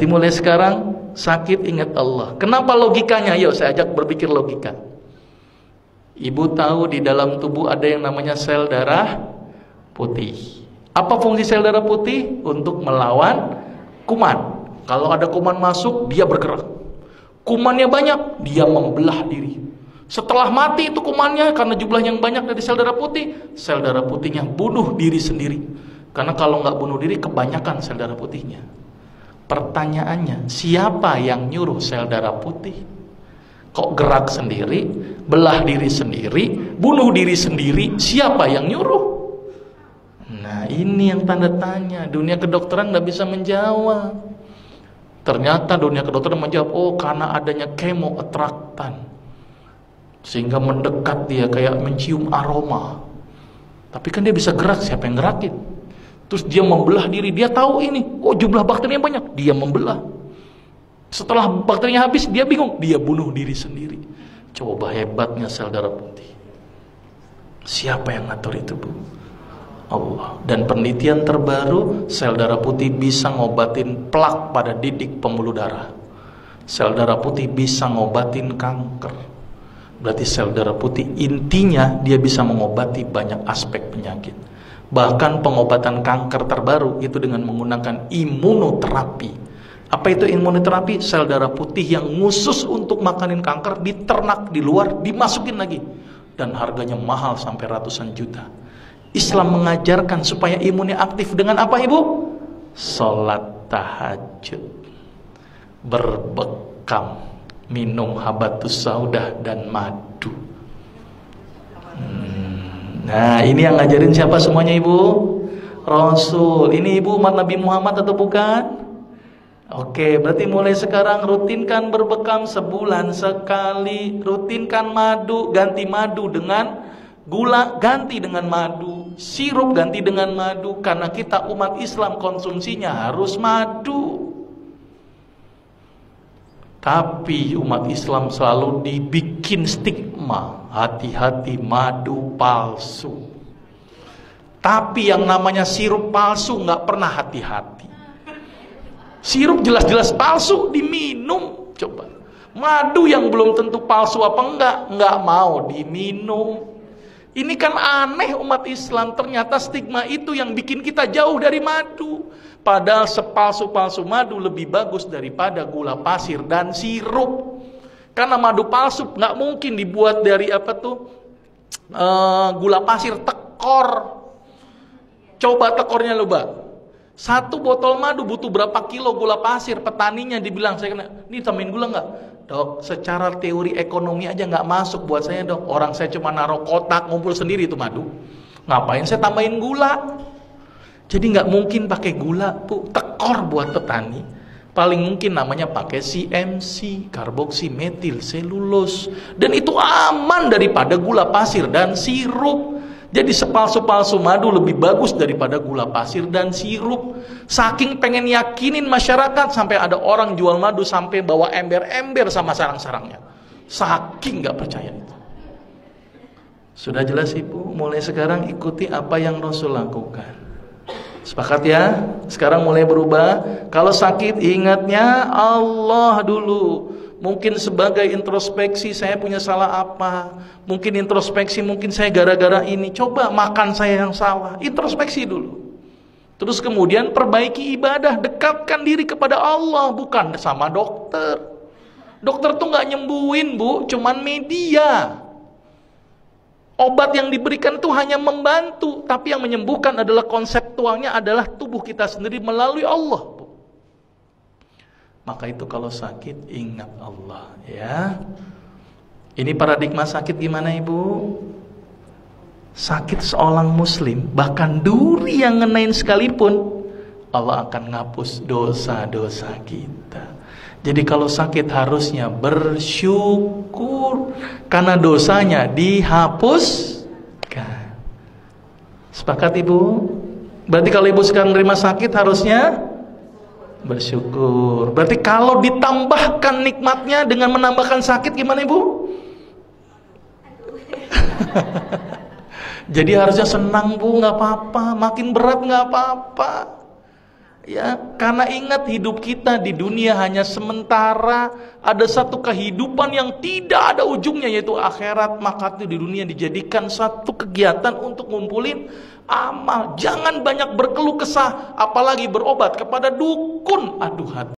Berarti mulai sekarang sakit ingat Allah. Kenapa logikanya? Yuk saya ajak berpikir logika. Ibu tahu di dalam tubuh ada yang namanya sel darah putih. Apa fungsi sel darah putih? Untuk melawan kuman. Kalau ada kuman masuk, dia bergerak. Kumannya banyak, dia membelah diri. Setelah mati itu kumannya, karena jumlahnya yang banyak dari sel darah putihnya bunuh diri sendiri. Karena kalau nggak bunuh diri, kebanyakan sel darah putihnya. Pertanyaannya, siapa yang nyuruh sel darah putih? Kok gerak sendiri, belah diri sendiri, bunuh diri sendiri? Siapa yang nyuruh? Nah, ini yang tanda tanya. Dunia kedokteran nggak bisa menjawab. Ternyata dunia kedokteran menjawab, oh karena adanya kemoatraktan, sehingga mendekat dia kayak mencium aroma. Tapi kan dia bisa gerak, siapa yang gerakin? Terus dia membelah diri, dia tahu ini, oh jumlah bakterinya banyak, dia membelah. Setelah bakterinya habis, dia bingung, dia bunuh diri sendiri. Coba hebatnya sel darah putih. Siapa yang ngatur itu, Bu? Allah. Dan penelitian terbaru, sel darah putih bisa ngobatin plak pada didik pembuluh darah. Sel darah putih bisa ngobatin kanker. Berarti sel darah putih intinya dia bisa mengobati banyak aspek penyakit. Bahkan pengobatan kanker terbaru itu dengan menggunakan imunoterapi. Apa itu imunoterapi? Sel darah putih yang khusus untuk makanin kanker diternak di luar, dimasukin lagi. Dan harganya mahal sampai ratusan juta. Islam mengajarkan supaya imunnya aktif dengan apa, Ibu? Sholat tahajud, berbekam, minum habatus saudah dan madu. Nah, ini yang ngajarin siapa semuanya, Ibu? Rasul. Ini Ibu umat Nabi Muhammad atau bukan? Oke, berarti mulai sekarang rutinkan berbekam sebulan sekali. Rutinkan madu, ganti madu dengan gula, ganti dengan madu. Sirup ganti dengan madu. Karena kita umat Islam konsumsinya harus madu. Tapi umat Islam selalu dibikin stigma, hati-hati madu palsu. Tapi yang namanya sirup palsu nggak pernah hati-hati. Sirup jelas-jelas palsu diminum. Coba madu yang belum tentu palsu apa enggak mau diminum. Ini kan aneh umat Islam. Ternyata stigma itu yang bikin kita jauh dari madu. Padahal sepalsu-palsu madu lebih bagus daripada gula pasir dan sirup. Karena madu palsu nggak mungkin dibuat dari gula pasir tekor. Coba tekornya loba. Satu botol madu butuh berapa kilo gula pasir? Petaninya dibilang, saya kena, ini tambahin gula nggak? Dok, secara teori ekonomi aja nggak masuk buat saya, dok. Orang saya cuma naruh kotak, ngumpul sendiri itu madu. Ngapain saya tambahin gula? Jadi nggak mungkin pakai gula, Bu. Tekor buat petani. Paling mungkin namanya pakai CMC, karboksimetil selulose. Dan itu aman daripada gula pasir dan sirup. Jadi sepalsu-palsu madu lebih bagus daripada gula pasir dan sirup. Saking pengen yakinin masyarakat, sampai ada orang jual madu sampai bawa ember-ember sama sarang-sarangnya. Saking nggak percaya itu. Sudah jelas, Ibu? Mulai sekarang ikuti apa yang Rasul lakukan. Sepakat ya? Sekarang mulai berubah. Kalau sakit ingatnya Allah dulu. Mungkin sebagai introspeksi, saya punya salah apa? Mungkin introspeksi, mungkin saya gara-gara ini. Coba makan saya yang salah. Introspeksi dulu. Terus kemudian perbaiki ibadah. Dekatkan diri kepada Allah, bukan sama dokter. Dokter tuh gak nyembuhin, Bu. Cuman media. Obat yang diberikan itu hanya membantu. Tapi yang menyembuhkan adalah konseptualnya adalah tubuh kita sendiri melalui Allah. Maka itu kalau sakit ingat Allah ya. Ini paradigma sakit gimana, Ibu? Sakit seorang muslim, bahkan duri yang ngenain sekalipun, Allah akan ngapus dosa-dosa kita. Jadi kalau sakit harusnya bersyukur karena dosanya dihapuskan. Sepakat, Ibu? Berarti kalau Ibu sekarang menerima sakit harusnya bersyukur. Berarti kalau ditambahkan nikmatnya dengan menambahkan sakit gimana, Ibu? Jadi harusnya senang, Bu, nggak apa-apa. Makin berat nggak apa-apa. Ya, karena ingat hidup kita di dunia hanya sementara, ada satu kehidupan yang tidak ada ujungnya yaitu akhirat, maka itu di dunia dijadikan satu kegiatan untuk ngumpulin amal. Jangan banyak berkeluh kesah, apalagi berobat kepada dukun. Aduh hati.